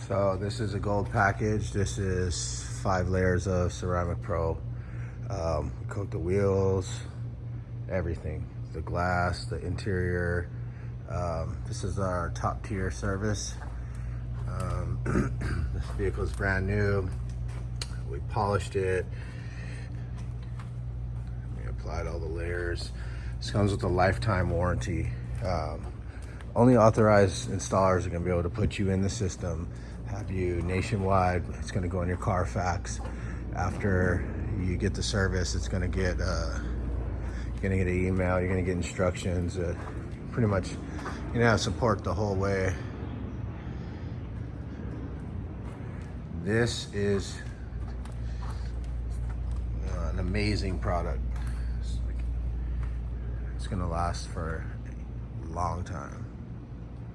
So this is a gold package. This is 5 layers of Ceramic Pro. Coat the wheels, everything. The glass, the interior. This is our top tier service. This vehicle is brand new. We polished it. We applied all the layers. This comes with a lifetime warranty. Only authorized installers are going to be able to put you in the system, have you nationwide. It's going to go in your Carfax. After you get the service, it's going to get you're going to get an email. You're going to get instructions. Pretty much, you're going to have support the whole way. This is an amazing product. It's going to last for a long time.